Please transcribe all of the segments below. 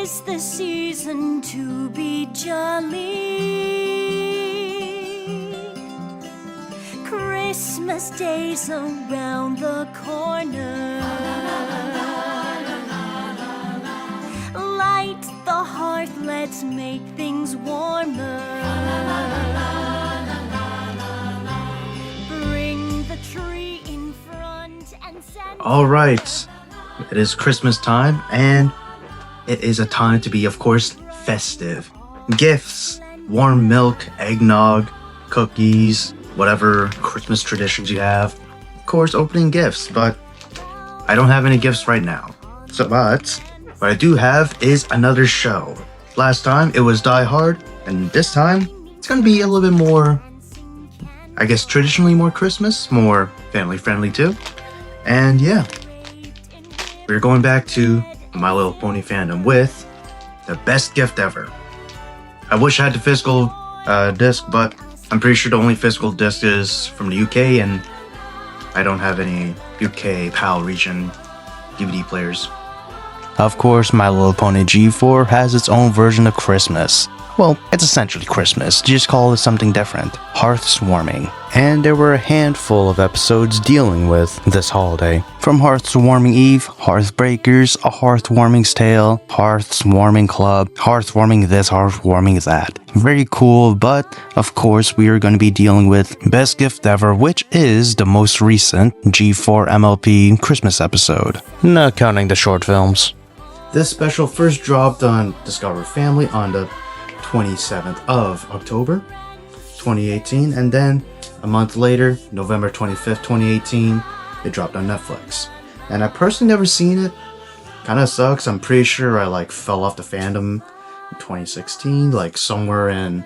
'tis the season to be jolly. Christmas Day's around the corner. Light the hearth, let's make things warmer. Bring the tree in front and send. Alright, it is Christmas time, and it is a time to be, of course, festive. Gifts, warm milk, eggnog, cookies, whatever Christmas traditions you have. Of course, opening gifts, but I don't have any gifts right now. But what I do have is another show. Last time it was Die Hard, and this time it's gonna be a little bit more, I guess, traditionally more Christmas, more family friendly too. And yeah, we're going back to My Little Pony fandom with the best gift ever. I wish I had the physical disc, but I'm pretty sure the only physical disc is from the UK, and I don't have any UK PAL region DVD players. Of course, My Little Pony G4 has its own version of Christmas. Well, it's essentially Christmas, just call it something different. Hearthswarming. And there were a handful of episodes dealing with this holiday. From Hearthswarming Eve, Hearthbreakers, A Hearthwarming's Tale, Hearthswarming Club, Hearthwarming this, Hearthwarming that. Very cool, but of course we are going to be dealing with Best Gift Ever, which is the most recent G4 MLP Christmas episode. Not counting the short films. This special first dropped on Discover Family on the 27th of October 2018, and then a month later, November 25th 2018, it dropped on Netflix. And I personally never seen it. Kinda sucks. I'm pretty sure I fell off the fandom in 2016, somewhere in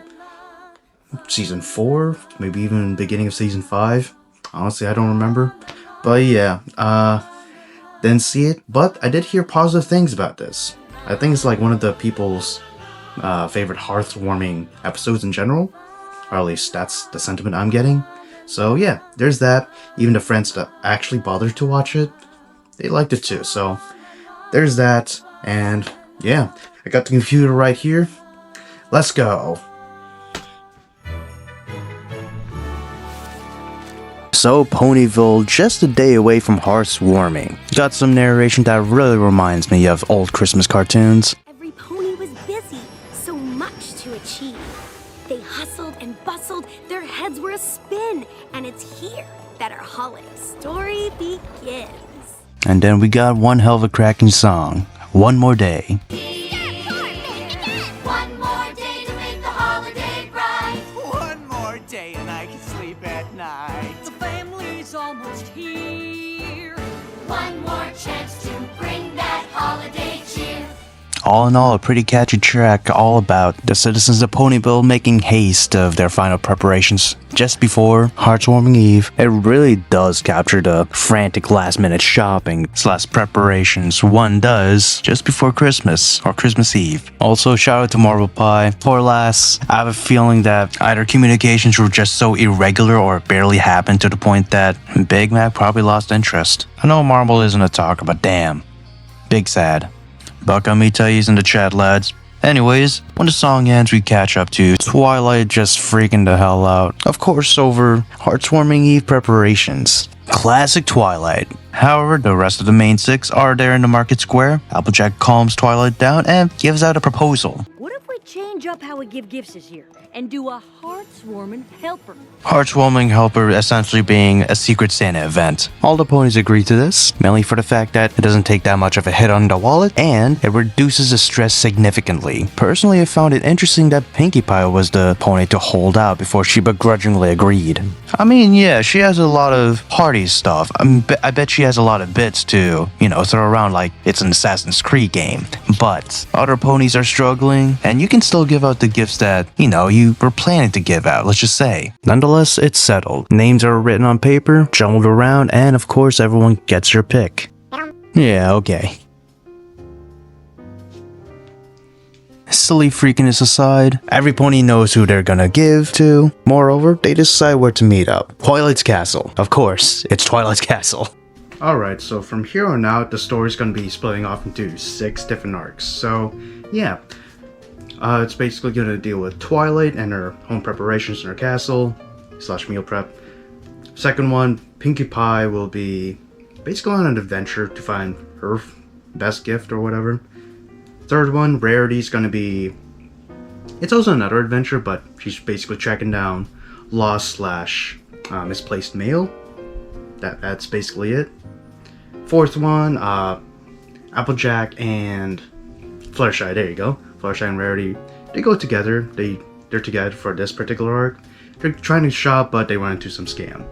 season 4, maybe even beginning of season 5. Honestly, I don't remember. But yeah, didn't see it, but I did hear positive things about this. I think it's one of the people's favorite hearthwarming episodes in general, or at least that's the sentiment I'm getting. So yeah, there's that. Even the friends that actually bothered to watch it, they liked it too. So there's that, and yeah, I got the computer right here. Let's go. So Ponyville, just a day away from Hearthswarming. Got some narration that really reminds me of old Christmas cartoons. Every pony was busy, so much to achieve. They hustled and bustled, their heads were a spin, and it's here that our holiday story begins. And then we got one hell of a cracking song, One More Day. One more day to make the holiday bright. One more day and I can sleep at night. The family's almost here. One more chance to bring that holiday cheer. All in all, a pretty catchy track all about the citizens of Ponyville making haste of their final preparations just before Hearthswarming Eve. It really does capture the frantic last-minute shopping / preparations one does just before Christmas or Christmas Eve. Also, shout out to Marble Pie. Poor lass, I have a feeling that either communications were just so irregular or barely happened to the point that Big Mac probably lost interest. I know Marble isn't a talker, but damn. Big sad. Buck on me tellies in the chat, lads. Anyways, when the song ends, we catch up to Twilight just freaking the hell out. Of course, over Hearthswarming Eve preparations. Classic Twilight. However, the rest of the main 6 are there in the market square. Applejack calms Twilight down and gives out a proposal. What if we change up how we give gifts this year and do a Hearthswarming helper? Hearthswarming helper essentially being a Secret Santa event. All the ponies agree to this, mainly for the fact that it doesn't take that much of a hit on the wallet, and it reduces the stress significantly. Personally, I found it interesting that Pinkie Pie was the pony to hold out before she begrudgingly agreed. I mean, yeah, she has a lot of party stuff. I bet she has a lot of bits to, throw around like it's an Assassin's Creed game. But other ponies are struggling, and you can still give out the gifts that, you were planning to give out, let's just say. Nonetheless, it's settled. Names are written on paper, jumbled around, and of course everyone gets your pick. Yeah, okay. Silly freakiness aside, every pony knows who they're gonna give to. Moreover, they decide where to meet up. Twilight's Castle. Of course, it's Twilight's Castle. Alright, so from here on out, the story's going to be splitting off into 6 different arcs. So, yeah. It's basically going to deal with Twilight and her home preparations in her castle, / meal prep. Second one, Pinkie Pie will be basically on an adventure to find her best gift or whatever. Third one, Rarity's going to be... It's also another adventure, but she's basically tracking down lost / misplaced mail. That's basically it. Fourth one, Applejack and Fluttershy. There you go. Fluttershy and Rarity, they go together. They're together for this particular arc. They're trying to shop, but they run into some scam.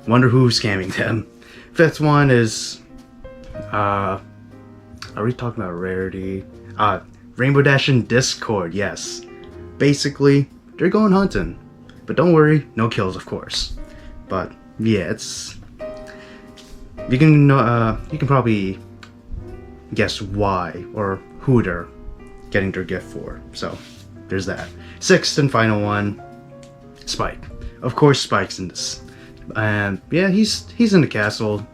Wonder who's scamming them. Fifth one is, are we talking about Rarity? Rainbow Dash and Discord. Yes. Basically, they're going hunting, but don't worry, no kills, of course. But yeah, it's. You can probably guess why or who they're getting their gift for. So there's that. Sixth and final one, Spike. Of course, Spike's in this, and yeah, he's in the castle.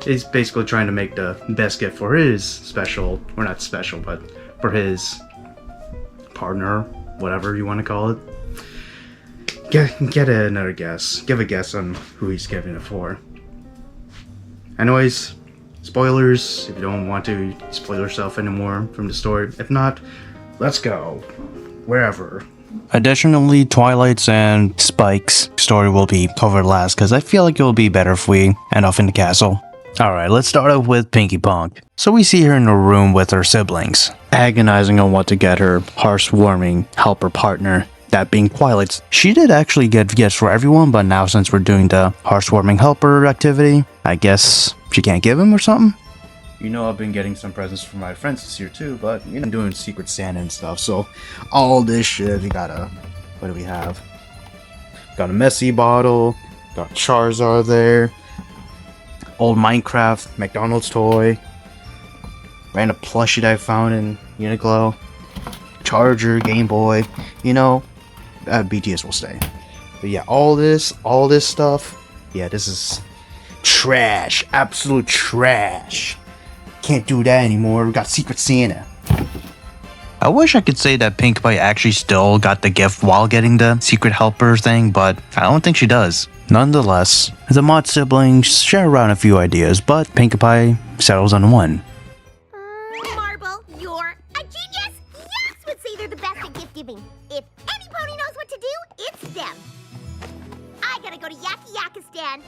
He's basically trying to make the best gift for his special, or not special, but for his partner, whatever you want to call it. Get another guess. Give a guess on who he's giving it for. Anyways, spoilers, if you don't want to spoil yourself anymore from the story. If not, let's go. Wherever. Additionally, Twilight's and Spike's story will be covered last, because I feel like it will be better if we end off in the castle. Alright, let's start off with Pinkie Punk. So we see her in a room with her siblings, agonizing on what to get her heartwarming helper partner, that being Twilight's. She did actually get gifts for everyone, but now since we're doing the heartwarming helper activity, I guess she can't give him or something? You know, I've been getting some presents from my friends this year too, but you know, I'm doing Secret Santa and stuff, so all this shit, we got a... What do we have? Got a Messy bottle, got Charizard there, old Minecraft, McDonald's toy, random plushie that I found in Uniqlo, Charger, Game Boy, you know, BTS will stay. But yeah, all this stuff, yeah, this is trash, absolute trash. Can't do that anymore, we got Secret Santa. I wish I could say that Pinkie Pie actually still got the gift while getting the secret helper thing, but I don't think she does. Nonetheless, the Mod siblings share around a few ideas, but Pinkie Pie settles on one. Marble, you're a genius! Yes, would say they're the best at gift giving. If any pony knows what to do, it's them. I gotta go to 𝐂𝐂𝐀𝐏𝐿.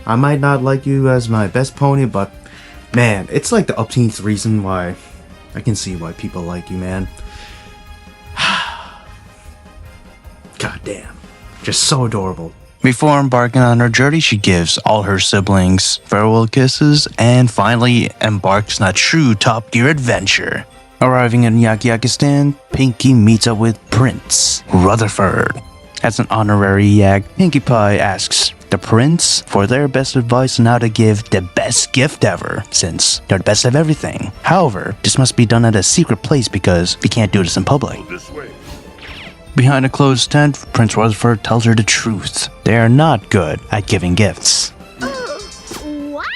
I might not like you as my best pony, but man, it's like the 𝐂𝐿𝐿 reason why I can see why people like you, man. God damn. Just so adorable. Before embarking on her journey, she gives all her siblings farewell kisses and finally embarks on a true Top Gear adventure. Arriving in 𝐂𝐂𝐀𝐏, Pinkie meets up with Prince Rutherford. As an honorary Yak, Pinkie Pie asks the prince for their best advice on how to give the best gift ever, since they're the best of everything. However, this must be done at a secret place because we can't do this in public. Behind a closed tent, Prince Rutherford tells her the truth. They are not good at giving gifts. What?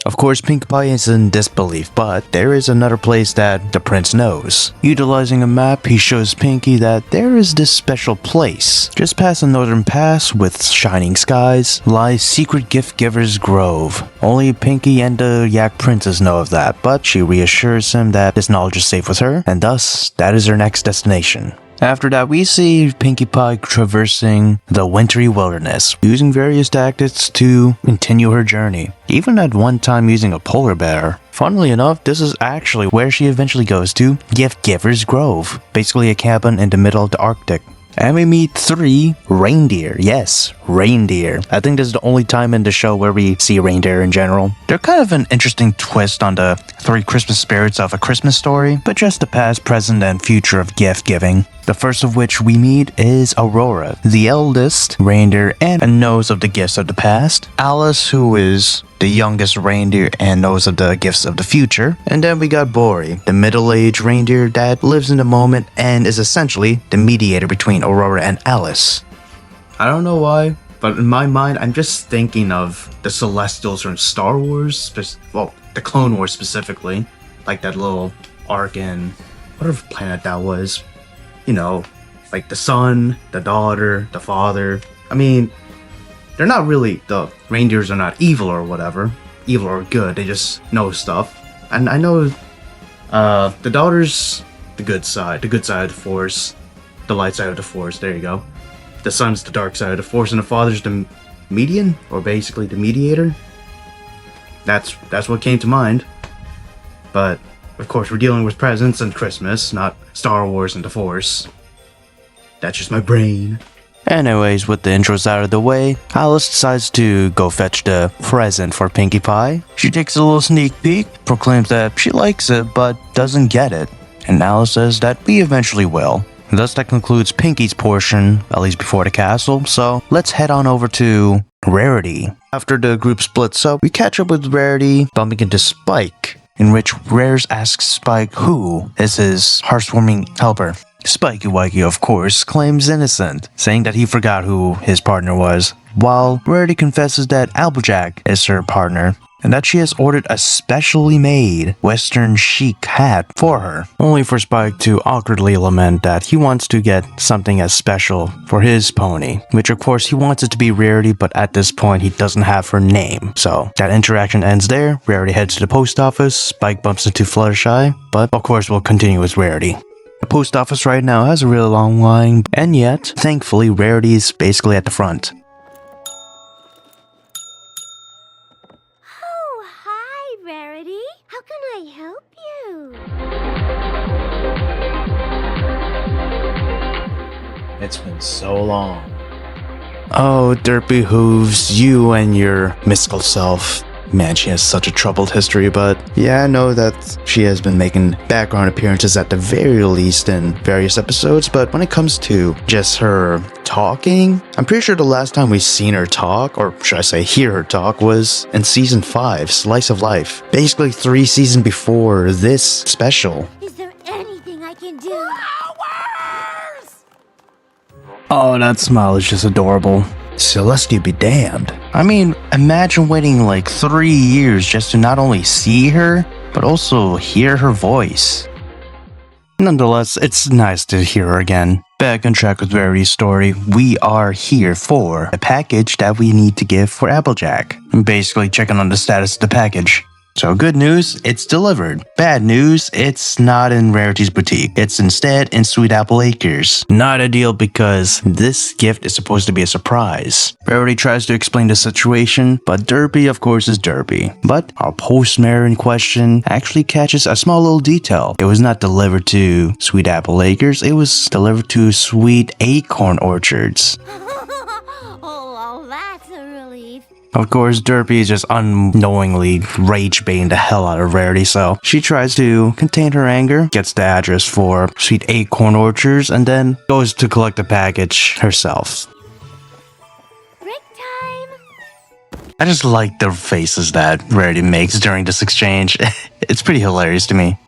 Of course, Pinkie Pie is in disbelief, but there is another place that the prince knows. Utilizing a map, he shows Pinkie that there is this special place. Just past the northern pass with shining skies lies Secret Gift Giver's Grove. Only Pinkie and the Yak Princess know of that, but she reassures him that this knowledge is safe with her, and thus, that is her next destination. After that, we see Pinkie Pie traversing the wintry wilderness, using various tactics to continue her journey, even at one time using a polar bear. Funnily enough, this is actually where she eventually goes to, Gift Giver's Grove, basically a cabin in the middle of the Arctic. And we meet 3 reindeer. Yes, reindeer. I think this is the only time in the show where we see reindeer in general. They're kind of an interesting twist on the 3 Christmas spirits of A Christmas Story, but just the past, present, and future of gift giving. The first of which we meet is Aurora, the eldest reindeer and knows of the gifts of the past. Alice, who is the youngest reindeer and knows of the gifts of the future. And then we got Bori, the middle-aged reindeer that lives in the moment and is essentially the mediator between Aurora and Alice. I don't know why, but in my mind, I'm just thinking of the Celestials from Star Wars, well, the Clone Wars specifically, like that little arc in whatever planet that was. You know, like the son, the daughter, the father. I mean, they're not really, the reindeers are not evil or whatever, evil or good, they just know stuff. And I know the daughter's the good side of the Force, the light side of the Force, there you go. The son's the dark side of the Force, and the father's the median, or basically the mediator. That's what came to mind. But, of course, we're dealing with presents and Christmas, not Star Wars and the Force. That's just my brain. Anyways, with the intros out of the way, Alice decides to go fetch the present for Pinkie Pie. She takes a little sneak peek, proclaims that she likes it but doesn't get it, and Alice says that we eventually will. Thus that concludes Pinkie's portion, at least before the castle, so let's head on over to Rarity. After the group splits up, we catch up with Rarity bumping into Spike, in which Rares asks Spike who is his heartwarming helper. 𝐂𝐿𝐄𝐏𝐄𝐒, of course, claims innocent, saying that he forgot who his partner was, while Rarity confesses that Applejack is her partner, and that she has ordered a specially made Western chic hat for her, only for Spike to awkwardly lament that he wants to get something as special for his pony, which of course he wants it to be Rarity, but at this point he doesn't have her name. So that interaction ends there. Rarity heads to the post office, Spike bumps into Fluttershy, but of course we'll continue with Rarity. The post office right now has a really long line, and yet, thankfully, Rarity is basically at the front. Oh, hi, Rarity. How can I help you? It's been so long. Oh, dirt behooves you and your mystical self. Man, she has such a troubled history, but yeah, I know that she has been making background appearances at the very least in various episodes, but when it comes to just her talking, I'm pretty sure the last time we seen her talk, or should I say hear her talk, was in Season 5, Slice of Life. Basically 3 seasons before this special. Is there anything I can do? Oh, that smile is just adorable. Celestia be damned. I mean, imagine waiting like 3 years just to not only see her, but also hear her voice. Nonetheless, it's nice to hear her again. Back on track with Rarity's story, we are here for a package that we need to give for Applejack. I'm basically checking on the status of the package. So good news, it's delivered. Bad news, it's not in Rarity's boutique. It's instead in Sweet Apple Acres. Not ideal because this gift is supposed to be a surprise. Rarity tries to explain the situation, but Derpy of course is Derpy. But our postmaster in question actually catches a small little detail. It was not delivered to Sweet Apple Acres, it was delivered to Sweet Acorn Orchards. Oh, well, that's a relief. Of course, Derpy is just unknowingly rage-baiting the hell out of Rarity, so she tries to contain her anger, gets the address for Sweet Acorn Orchards, and then goes to collect the package herself. Break time. I just like the faces that Rarity makes during this exchange. It's pretty hilarious to me.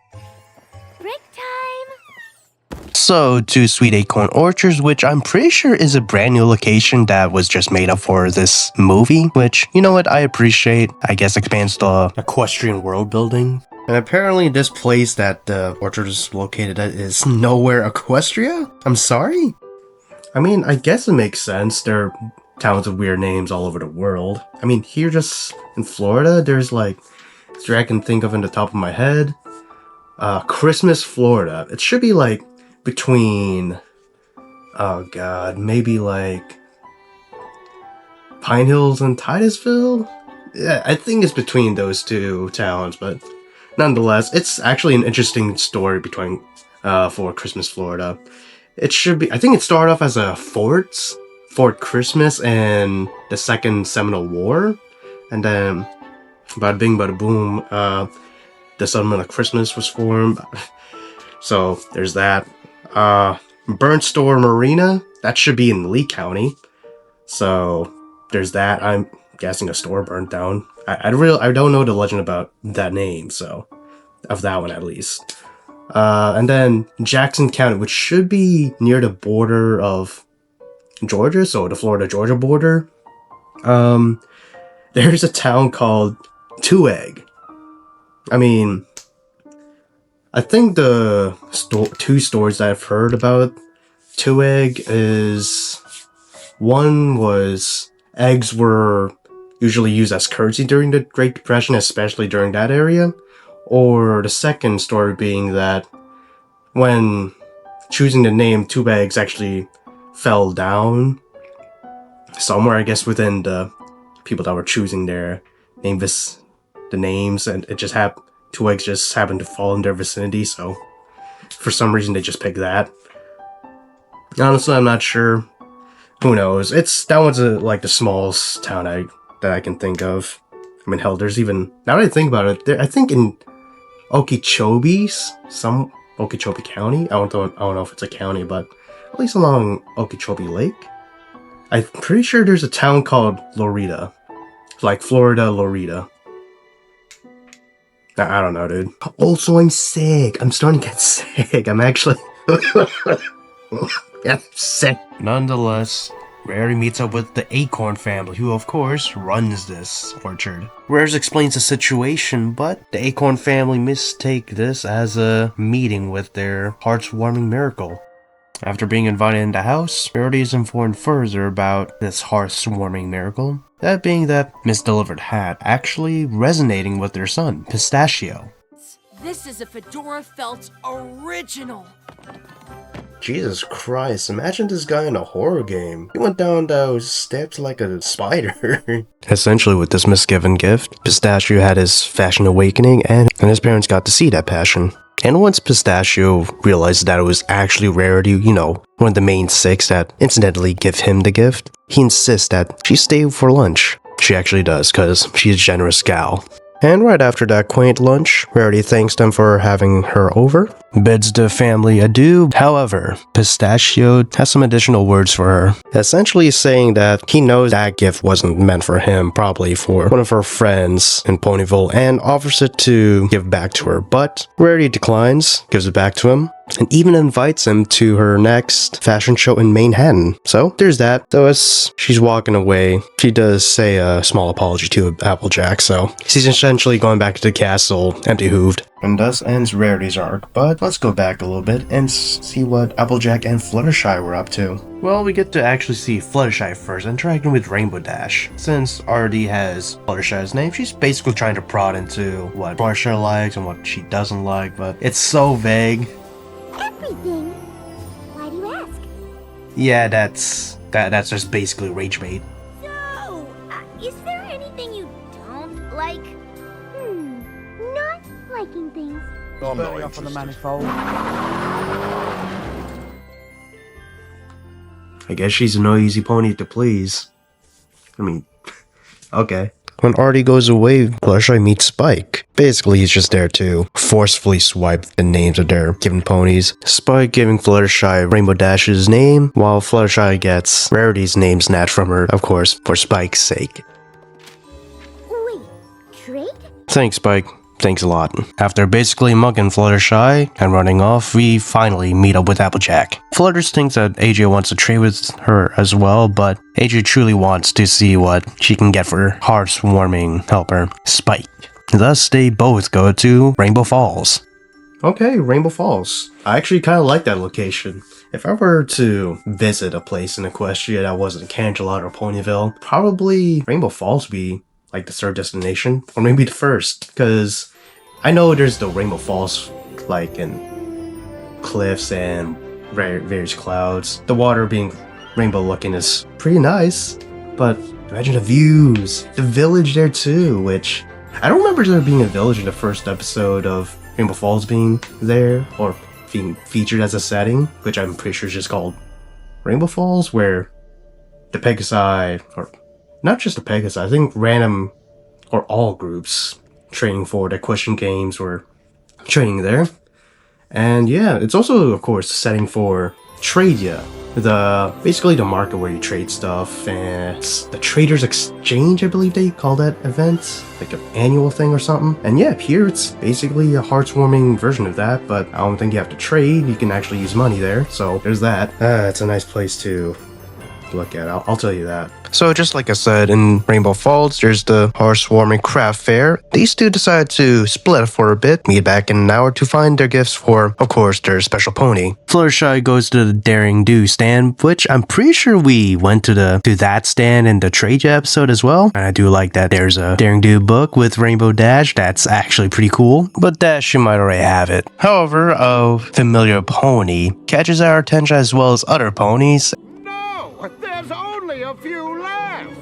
Break time. So, to Sweet Acorn Orchards, which I'm pretty sure is a brand new location that was just made up for this movie, which, you know what, I appreciate. I guess expands the equestrian world building. And apparently this place that the orchard is located at is nowhere Equestria? I'm sorry? I mean, I guess it makes sense. There are towns with weird names all over the world. I mean, here just in Florida, there's like, three I can think of in the top of my head. Christmas, Florida. It should be like between, oh god, maybe like Pine Hills and Titusville? Yeah, I think it's between those two towns, but nonetheless, it's actually an interesting story between for Christmas, Florida. It should be, I think it started off as a Fort Christmas in the Second Seminole War, and then bada bing, bada boom, the settlement of Christmas was formed. So there's that. Burnt Store Marina, that should be in Lee County. So there's that. I'm guessing a store burnt down. I don't know the legend about that name, so of that one at least. And then Jackson County, which should be near the border of Georgia, so the Florida-Georgia border, there's a town called 𝐂𝐿𝐄𝐄𝐏. I mean, I think the two stories that I've heard about 𝐂𝐿𝐄𝐏 is, one was eggs were usually used as currency during the Great Depression, especially during that area, or the second story being that when choosing the name, 𝐂𝐿𝐄𝐏 actually fell down somewhere, I guess, within the people that were choosing their name, the names, and it just 𝐂𝐿𝐄𝐏 just happened to fall in their vicinity, so for some reason they just picked that. Honestly, I'm not sure. Who knows? That one's like the smallest town that I can think of. I mean, hell, there's even, now that I think about it, I think in Okeechobee County, I don't know if it's a county, but at least along Okeechobee Lake, I'm pretty sure there's a town called Loretta, like Florida Loretta. I don't know, dude. Also, I'm sick. I'm starting to get sick. I'm actually I'm sick. Nonetheless, Rarity meets up with the Acorn family, who of course runs this orchard. Rares explains the situation, but the Acorn family mistake this as a meeting with their hearts-warming miracle. After being invited in the house, Rarity is informed further about this hearts-warming miracle, that being that misdelivered hat actually resonating with their son, Pistachio. This is a Fedora Felt's original. Jesus Christ, imagine this guy in a horror game. He went down those steps like a spider. Essentially, with this misgiven gift, Pistachio had his fashion awakening, and his parents got to see that passion. And once Pistachio realized that it was actually Rarity, you know, one of the main six that incidentally give him the gift, he insists that she stay for lunch. She actually does, cause she's a generous gal. And right after that quaint lunch, Rarity thanks them for having her over, bids the family adieu. However, Pistachio has some additional words for her, essentially saying that he knows that gift wasn't meant for him, probably for one of her friends in Ponyville, and offers it to give back to her, but Rarity declines, gives it back to him, and even invites him to her next fashion show in Manhattan. So there's that. So as she's walking away, she does say a small apology to Applejack, so she's essentially going back to the castle empty-hooved. And thus ends Rarity's arc, but let's go back a little bit and see what Applejack and Fluttershy were up to. Well, we get to actually see Fluttershy first interacting with Rainbow Dash. Since already has Fluttershy's name, she's basically trying to prod into what Fluttershy likes and what she doesn't like, but it's so vague. Everything? Why do you ask? Yeah, that's just basically rage bait. So, is there anything you don't like? Not liking things. Burning off on the manifold. I guess she's no easy pony to please. I mean, okay. When Artie goes away, Fluttershy meets Spike. Basically, he's just there to forcefully swipe the names of their given ponies. Spike giving Fluttershy Rainbow Dash's name, while Fluttershy gets Rarity's name snatched from her, of course, for Spike's sake. Wait, trade? Thanks, Spike. Thanks a lot. After basically mugging Fluttershy and running off, we finally meet up with Applejack. Flutters thinks that AJ wants to trade with her as well, but AJ truly wants to see what she can get for her heartwarming helper, Spike. Thus, they both go to Rainbow Falls. Okay, Rainbow Falls. I actually kind of like that location. If I were to visit a place in Equestria that wasn't Canterlot or Ponyville, probably Rainbow Falls would be like the third destination, or maybe the first, because I know there's the Rainbow Falls like in cliffs and various clouds. The water being rainbow looking is pretty nice, but imagine the views, the village there too, which I don't remember there being a village in the first episode of Rainbow Falls being there or being featured as a setting, which I'm pretty sure is just called Rainbow Falls, where the Pegasi, or not just the Pegasi, I think random or all groups training for the question games were training there. And yeah, it's also, of course, the setting for Tradia, basically the market where you trade stuff, and it's the Traders Exchange, I believe they call that event, like an annual thing or something. And yeah, here it's basically a heartwarming version of that, but I don't think you have to trade, you can actually use money there, so there's that. It's a nice place to look at. I'll tell you that. So just like I said, in Rainbow Falls, there's the Heartwarming Craft Fair. These two decide to split for a bit, meet back in an hour to find their gifts for, of course, their special pony. Fluttershy goes to the Daring Do stand, which I'm pretty sure we went to that stand in the trade episode as well. And I do like that there's a Daring Do book with Rainbow Dash. That's actually pretty cool. But Dash, you might already have it. However, a familiar pony catches our attention as well as other ponies. No, there's only a few left.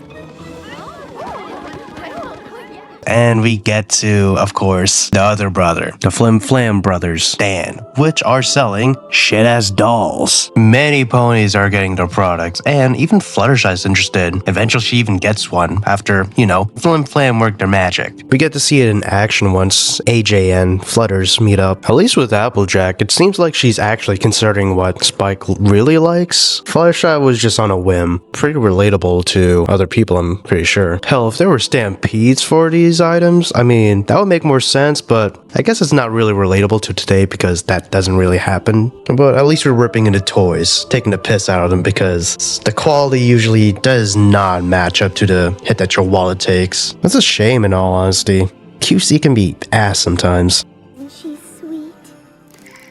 And we get to, of course, the other brother, the Flim Flam brothers stand, which are selling shit-ass dolls. Many ponies are getting their products, and even Fluttershy's interested. Eventually, she even gets one after, Flim Flam worked their magic. We get to see it in action once AJ and Flutters meet up. At least with Applejack, it seems like she's actually considering what Spike really likes. Fluttershy was just on a whim. Pretty relatable to other people, I'm pretty sure. Hell, if there were stampedes for these items, I mean, that would make more sense, but I guess it's not really relatable to today because that doesn't really happen. But at least we're ripping into toys, taking the piss out of them because the quality usually does not match up to the hit that your wallet takes. That's a shame in all honesty. QC can be ass sometimes. And she's sweet.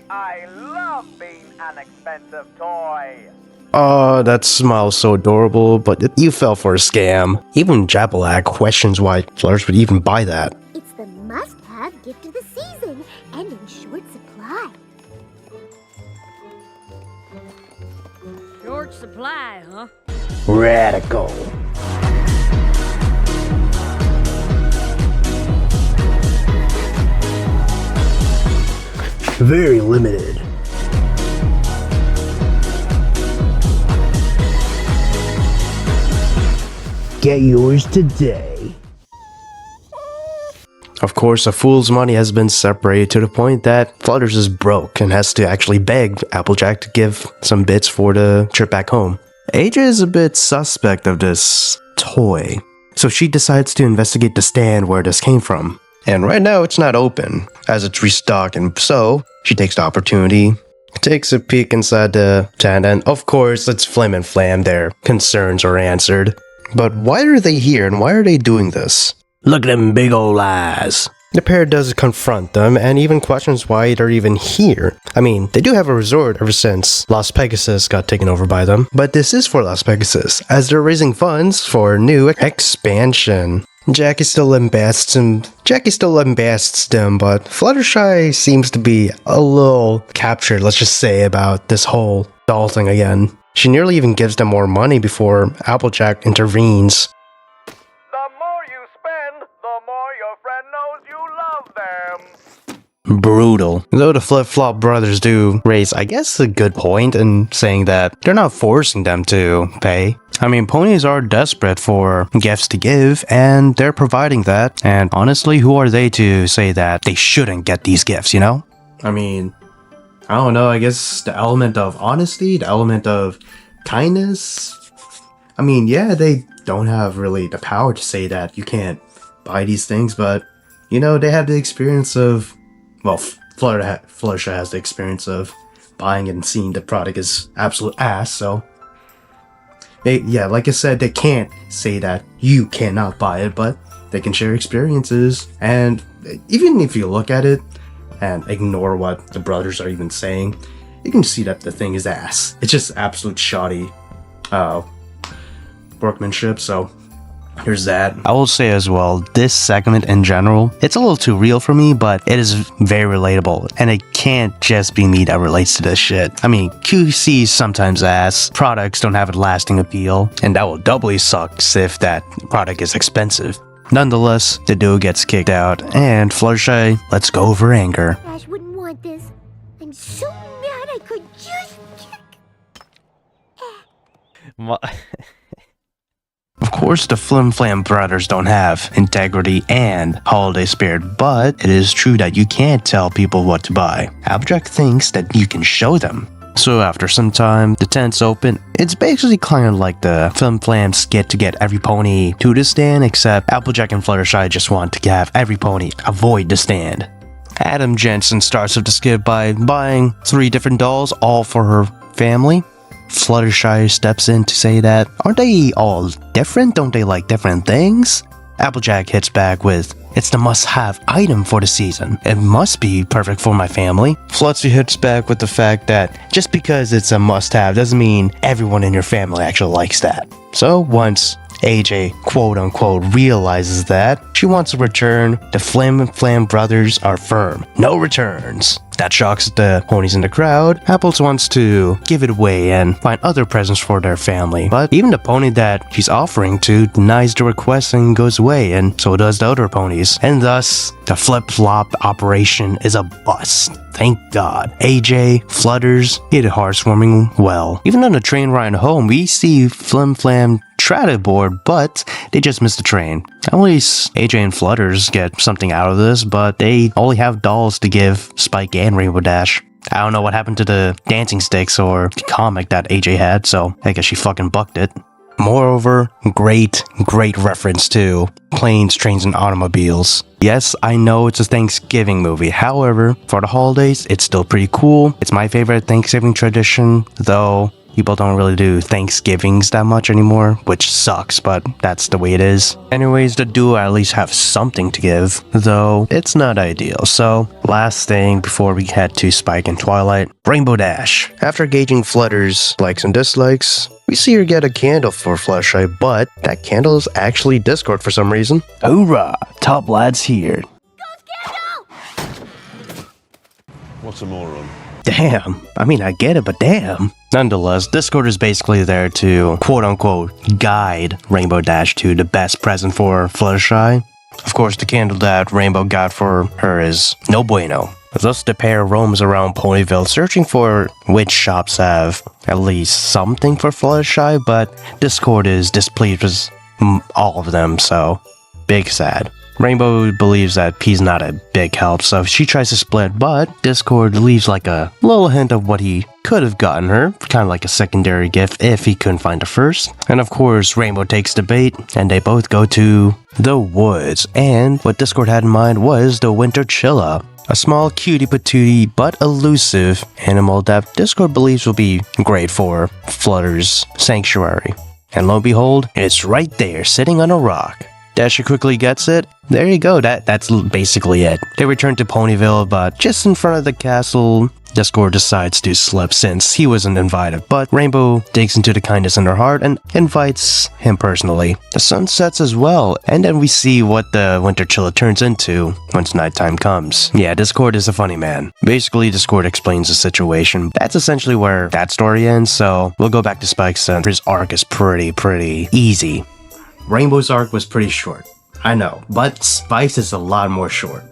I love being an expensive toy. Oh, that smile's so adorable, but you fell for a scam. Even Jabalak questions why Flutters would even buy that. It's the must-have gift of the season and in short supply. Short supply, huh? Radical. Very limited. Get yours today. Of course, a fool's money has been separated to the point that Flutters is broke and has to actually beg Applejack to give some bits for the trip back home. AJ is a bit suspect of this toy, so she decides to investigate the stand where this came from. And right now it's not open, as it's restocking, so she takes the opportunity, takes a peek inside the tent, and of course it's Flim and Flam. Their concerns are answered. But why are they here and why are they doing this? Look at them big ol' eyes. The pair does confront them and even questions why they're even here. I mean, they do have a resort ever since Las Pegasus got taken over by them. But this is for Las Pegasus, as they're raising funds for a new expansion. Jackie still lambasts them, but Fluttershy seems to be a little captured, let's just say, about this whole doll thing again. She nearly even gives them more money before Applejack intervenes. The more you spend, the more your friend knows you love them. Brutal. Though the Flip-Flop brothers do raise, I guess, a good point in saying that they're not forcing them to pay. I mean, ponies are desperate for gifts to give, and they're providing that. And honestly, who are they to say that they shouldn't get these gifts, I mean, I don't know, I guess the element of honesty, the element of kindness. I mean, yeah, they don't have really the power to say that you can't buy these things, but, they have the experience of, well, Fluttershy has the experience of buying and seeing the product is absolute ass, so like I said, they can't say that you cannot buy it, but they can share experiences, and even if you look at it and ignore what the brothers are even saying, you can see that the thing is ass. It's just absolute shoddy workmanship, so there's that. I will say as well, this segment in general, it's a little too real for me, but it is very relatable, and it can't just be me that relates to this shit. I mean, QC's sometimes ass, products don't have a lasting appeal, and that will doubly suck if that product is expensive. Nonetheless, the duo gets kicked out, and Fluttershy lets go of her anger. Ash wouldn't want this. I'm so mad I could just kick. Of course, the Flim Flam brothers don't have integrity and holiday spirit, but it is true that you can't tell people what to buy. Applejack thinks that you can show them. So after some time, the tent's open. It's basically kind of like the Flim Flam skit to get every pony to the stand, except Applejack and Fluttershy just want to have every pony avoid the stand. Adam Jensen starts with the skit by buying 3 different dolls, all for her family. Fluttershy steps in to say that, aren't they all different? Don't they like different things? Applejack hits back with, it's the must-have item for the season. It must be perfect for my family. Flutsy hits back with the fact that just because it's a must-have doesn't mean everyone in your family actually likes that. So once AJ quote-unquote realizes that, she wants to return, the Flam brothers are firm. No returns. That shocks the ponies in the crowd. Apples wants to give it away and find other presents for their family. But even the pony that she's offering to denies the request and goes away, and so does the other ponies. And thus, the flip-flop operation is a bust. Thank God. AJ flutters, hit heartwarming well. Even on the train ride home, we see Flim Flam try to board, but they just missed the train. At least AJ and Flutters get something out of this, but they only have dolls to give Spike and Rainbow Dash. I don't know what happened to the dancing sticks or the comic that AJ had, so I guess she fucking bucked it. Moreover, great reference to planes, trains, and automobiles. Yes, I know it's a Thanksgiving movie. However, for the holidays, it's still pretty cool. It's my favorite Thanksgiving tradition, though people don't really do Thanksgivings that much anymore, which sucks, but that's the way it is. Anyways, the duo at least have something to give, though it's not ideal. So, last thing before we head to Spike and Twilight, Rainbow Dash. After gauging Flutter's likes and dislikes, we see her get a candle for Fluttershy, but that candle is actually Discord for some reason. Hoorah! Top lad's here. What's a moron? Damn. I mean, I get it, but damn. Nonetheless, Discord is basically there to quote-unquote guide Rainbow Dash to the best present for Fluttershy. Of course, the candle that Rainbow got for her is no bueno. Thus, the pair roams around Ponyville searching for which shops have at least something for Fluttershy, but Discord is displeased with all of them, so big sad. Rainbow believes that P's not a big help, so she tries to split, but Discord leaves like a little hint of what he could have gotten her, kind of like a secondary gift if he couldn't find the first. And of course, Rainbow takes the bait, and they both go to the woods, and what Discord had in mind was the winter chilla. A small cutie patootie but elusive animal that Discord believes will be great for Flutter's sanctuary. And lo and behold, it's right there, sitting on a rock. Dasher quickly gets it. There you go, that's basically it. They return to Ponyville, but just in front of the castle, Discord decides to slip since he wasn't invited, but Rainbow digs into the kindness in her heart and invites him personally. The sun sets as well, and then we see what the winter chilla turns into once nighttime comes. Yeah, Discord is a funny man. Basically, Discord explains the situation. That's essentially where that story ends, so we'll go back to Spike's since his arc is pretty easy. Rainbow's arc was pretty short, I know, but Spike's is a lot more short.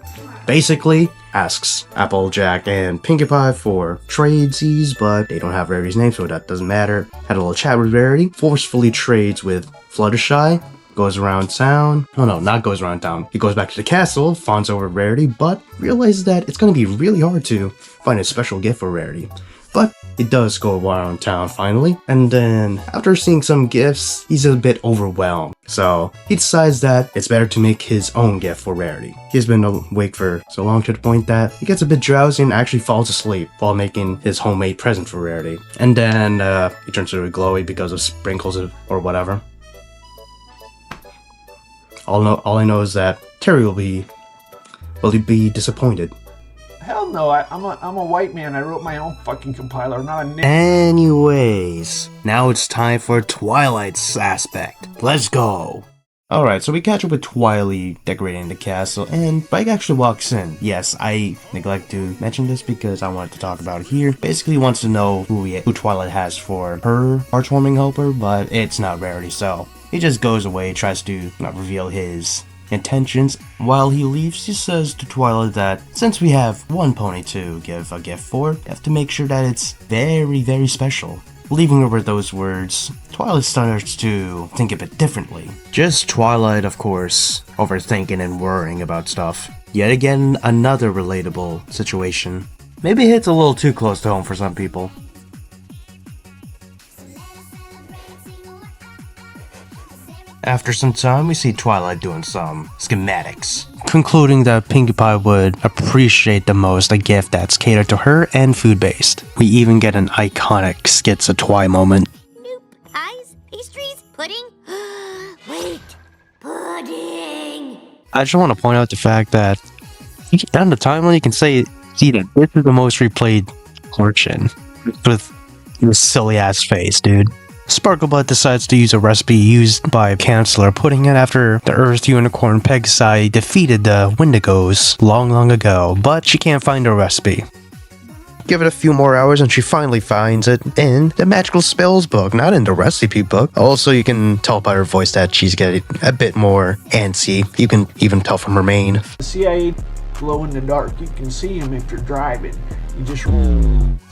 Basically, asks Applejack and Pinkie Pie for tradesies, but they don't have Rarity's name, so that doesn't matter. Had a little chat with Rarity, forcefully trades with Fluttershy, goes around town. Oh no, not goes around town. He goes back to the castle, fawns over Rarity, but realizes that it's going to be really hard to find a special gift for Rarity. But it does go around town finally, and then after seeing some gifts, he's a bit overwhelmed. So he decides that it's better to make his own gift for Rarity. He's been awake for so long to the point that he gets a bit drowsy and actually falls asleep while making his homemade present for Rarity. And then he turns to glowy because of sprinkles or whatever. All I know is that Terry will be disappointed. Hell no, I'm a white man. I wrote my own fucking compiler, not a nigger. Anyways, now it's time for Twilight's aspect. Let's go! Alright, so we catch up with Twilight decorating the castle, and Spike actually walks in. Yes, I neglect to mention this because I wanted to talk about it here. Basically wants to know who Twilight has for her heartwarming helper, but it's not Rarity, so he just goes away, tries to not reveal his intentions. While he leaves, he says to Twilight that since we have one pony to give a gift for, we have to make sure that it's very special. Leaving her with those words, Twilight starts to think a bit differently. Just Twilight, of course, overthinking and worrying about stuff. Yet again, another relatable situation. Maybe it hits a little too close to home for some people. After some time, we see Twilight doing some schematics. concluding that Pinkie Pie would appreciate the most a gift that's catered to her and food-based. We even get an iconic Skits a Twi moment. Nope. Pies, pastries, pudding. Wait, pudding. I just want to point out the fact that on the timeline you can say, see that this is the most replayed portion with your silly ass face, dude. Sparklebutt decides to use a recipe used by Chancellor, putting it after the Earth Unicorn Pegsai defeated the Wendigos long ago, but she can't find a recipe. Give it a few more hours and she finally finds it in the Magical Spells book, not in the recipe book. Also, you can tell by her voice that she's getting a bit more antsy. You can even tell from her mane. The CIA glow in the dark. You can see them if you're driving. You just...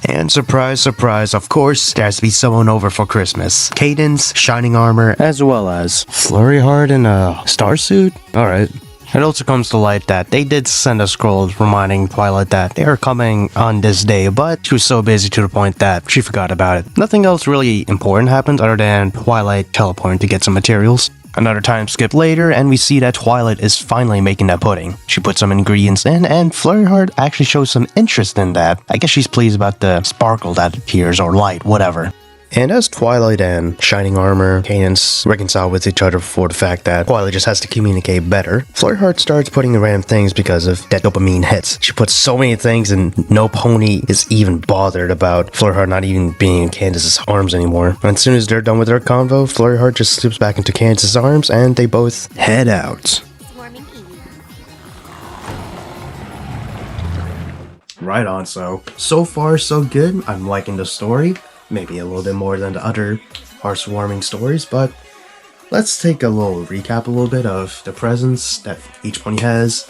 And surprise, surprise, of course, there has to be someone over for Christmas. Cadence, shining armor, as well as Flurry Heart in a starsuit? Alright. It also comes to light that they did send a scroll reminding Twilight that they are coming on this day, but she was so busy to the point that she forgot about it. Nothing else really important happened other than Twilight teleporting to get some materials. Another time skip later, and we see that Twilight is finally making that pudding. She puts some ingredients in, and Flurry Heart actually shows some interest in that. I guess she's pleased about the sparkle that appears, or light, whatever. And as Twilight and Shining Armor, Cadence reconcile with each other for the fact that Twilight just has to communicate better, Flurry Heart starts putting in random things because of that dopamine hits. She puts so many things and no pony is even bothered about Flurry Heart not even being in Candace's arms anymore. And as soon as they're done with their convo, Flurry Heart just slips back into Candace's arms and they both head out. Swarming Eve. Right on, so far so good. I'm liking the story. Maybe a little bit more than the other heartwarming stories, but let's take a little recap a little bit of the presents that each pony has.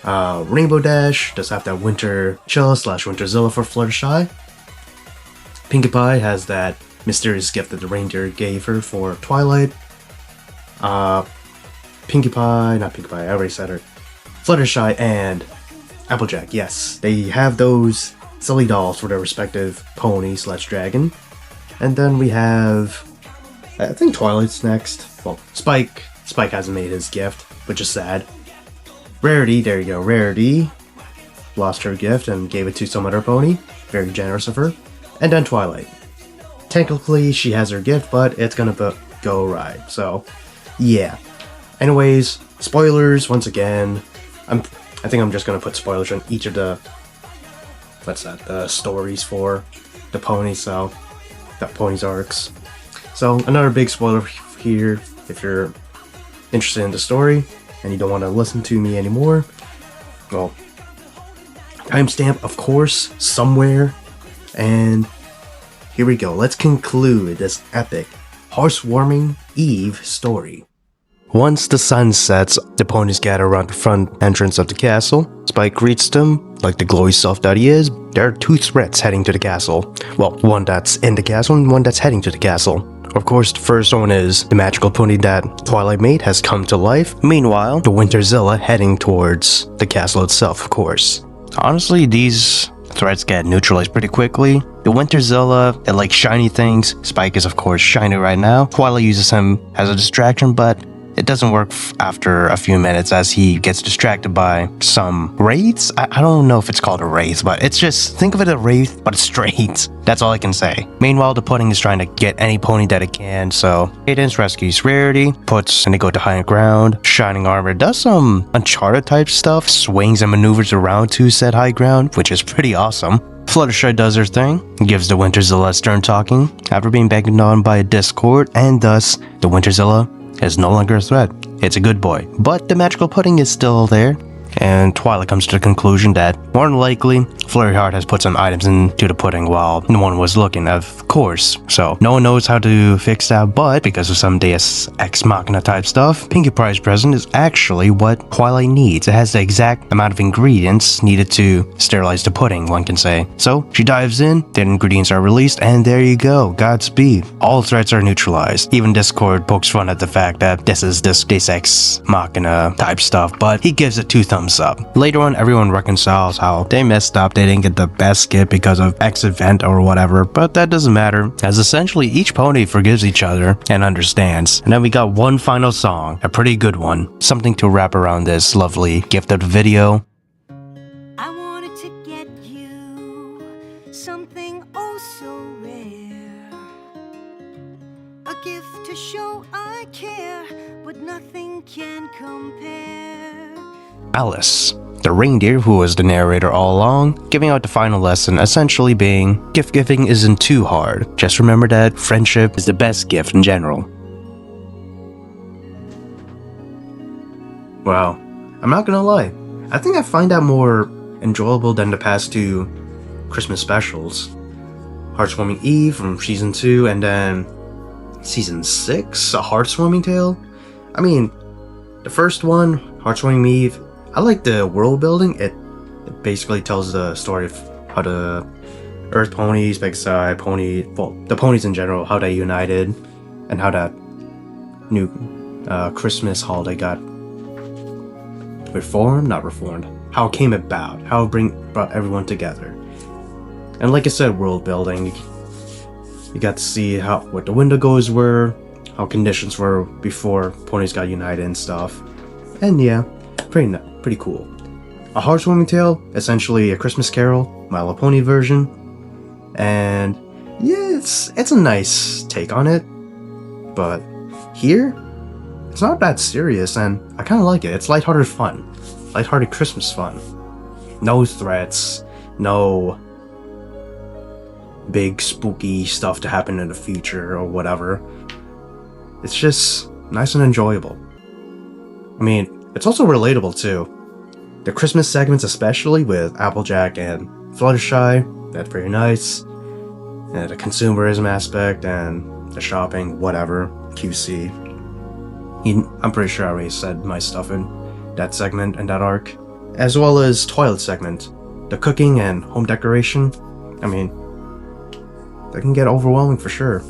Rainbow Dash does have that Winter Chill / Winterzilla for Fluttershy. Pinkie Pie has that mysterious gift that the reindeer gave her for Twilight. Pinkie Pie, not Pinkie Pie, I already said her. Fluttershy and Applejack, yes, they have those silly dolls for their respective pony / dragon. And then we have, I think Twilight's next. Well, Spike hasn't made his gift, which is sad. Rarity, there you go, Rarity lost her gift and gave it to some other pony. Very generous of her. And then Twilight. Technically, she has her gift, but it's gonna go right. So, yeah. Anyways, spoilers once again. I think I'm just gonna put spoilers on each of the the stories for the ponies, so the ponies arcs. So another big spoiler here if you're interested in the story and you don't want to listen to me anymore. Well, timestamp of course somewhere, and here we go. Let's conclude this epic heartwarming Eve story. Once the sun sets, the ponies gather around the front entrance of the castle. Spike greets them, like the glowy self that he is. There are two threats heading to the castle. Well, one that's in the castle and one that's heading to the castle. Of course, the first one is the magical pony that Twilight made has come to life. Meanwhile, the Winterzilla heading towards the castle itself, of course. Honestly, these threats get neutralized pretty quickly. The Winterzilla, they like shiny things. Spike is of course shiny right now. Twilight uses him as a distraction, but it doesn't work after a few minutes as he gets distracted by some wraiths. I don't know if it's called a wraith, but it's just, think of it as a wraith, but straight. That's all I can say. Meanwhile, the pudding is trying to get any pony that it can, so Cadence rescues Rarity, and they go to high ground. Shining Armor does some Uncharted type stuff, swings and maneuvers around to said high ground, which is pretty awesome. Fluttershy does her thing, gives the Winterzilla stern talking after being begged on by a Discord, and thus the Winterzilla is no longer a threat. It's a good boy. But the magical pudding is still there. And Twilight comes to the conclusion that, more than likely, Flurry Heart has put some items into the pudding while no one was looking, of course. So, no one knows how to fix that, but because of some Deus Ex Machina type stuff, Pinkie Pie's present is actually what Twilight needs. It has the exact amount of ingredients needed to sterilize the pudding, one can say. So, she dives in, the ingredients are released, and there you go, Godspeed. All threats are neutralized. Even Discord pokes fun at the fact that this is this Deus Ex Machina type stuff, but he gives it 2 thumbs thumbs up. Later on, everyone reconciles how they messed up, they didn't get the best skit because of X event or whatever, but that doesn't matter, as essentially each pony forgives each other and understands. And then we got one final song, a pretty good one, something to wrap around this lovely gift of the video. I wanted to get you something oh so rare, a gift to show I care, but nothing can compare. Alice, the reindeer who was the narrator all along, giving out the final lesson, essentially being, gift giving isn't too hard. Just remember that friendship is the best gift in general. Wow, I'm not gonna lie, I think I find that more enjoyable than the past two Christmas specials. Heartwarming Eve from Season 2 and then Season 6, A Heartwarming Tale. I mean, the first one, Heartwarming Eve, I like the world building. It basically tells the story of how the Earth ponies, Big Sky pony, well, the ponies in general, how they united, and how that new Christmas holiday got not reformed, how it came about, how it brought everyone together. And like I said, world building, you got to see what the window goes were, how conditions were before ponies got united and stuff. And yeah, pretty cool. A Heartwarming Tale, essentially a Christmas Carol, My Little Pony version. And yeah, it's a nice take on it. But here, it's not that serious and I kind of like it. It's lighthearted fun. Lighthearted Christmas fun. No threats, no big spooky stuff to happen in the future or whatever. It's just nice and enjoyable. I mean, it's also relatable too. The Christmas segments, especially with Applejack and Fluttershy, that's very nice. And the consumerism aspect and the shopping, whatever, QC. I'm pretty sure I already said my stuff in that segment and that arc. As well as Twilight segment, the cooking and home decoration. I mean, that can get overwhelming for sure.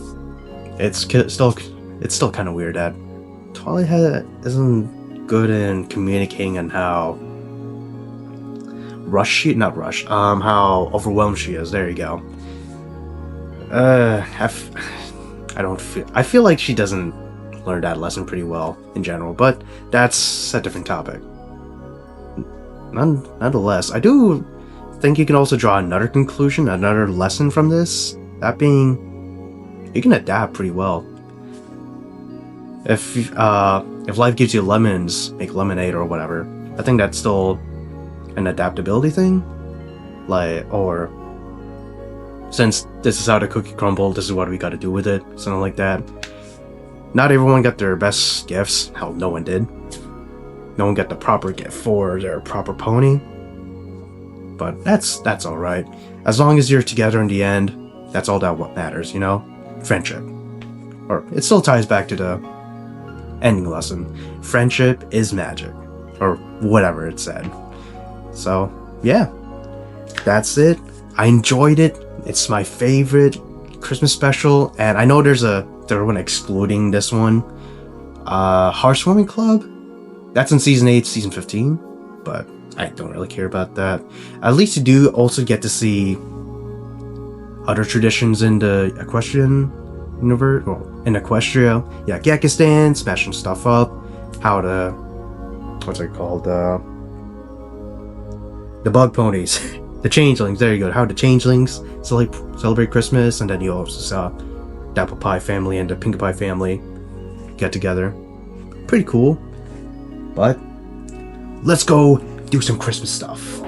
It's still kind of weird that Twilight isn't good in communicating on how how overwhelmed she is. There you go. I feel like she doesn't learn that lesson pretty well in general, but that's a different topic. Nonetheless, I do think you can also draw another conclusion, another lesson from this. That being, you can adapt pretty well. If life gives you lemons, make lemonade or whatever. I think that's still an adaptability thing. Or since this is how the cookie crumbled, this is what we got to do with it, something like that. Not everyone got their best gifts. Hell, no one did. No one got the proper gift for their proper pony. But that's alright. As long as you're together in the end, that's all that what matters, you know? Friendship. Or it still ties back to the ending lesson. Friendship is magic. Or whatever it said. So, yeah. That's it. I enjoyed it. It's my favorite Christmas special. And I know there's a third one excluding this one. Heartwarming Club? That's in Season 8, Season 15. But I don't really care about that. At least you do also get to see other traditions in the equestrian universe, well, in Equestria. Yeah, Gekistan, smashing stuff up. How the, what's it called? The bug ponies. The changelings, there you go. How the changelings celebrate Christmas. And then you also saw the Apple Pie family and the Pink Pie family get together. Pretty cool. But let's go do some Christmas stuff.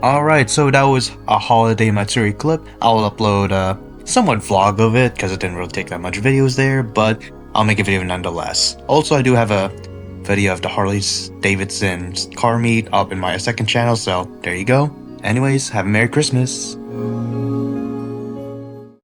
Alright, so that was a holiday Matsuri clip. I'll upload a somewhat vlog of it because it didn't really take that much videos there, but I'll make a video nonetheless. Also, I do have a video of the Harley-Davidson car meet up in my second channel, so there you go. Anyways, have a Merry Christmas.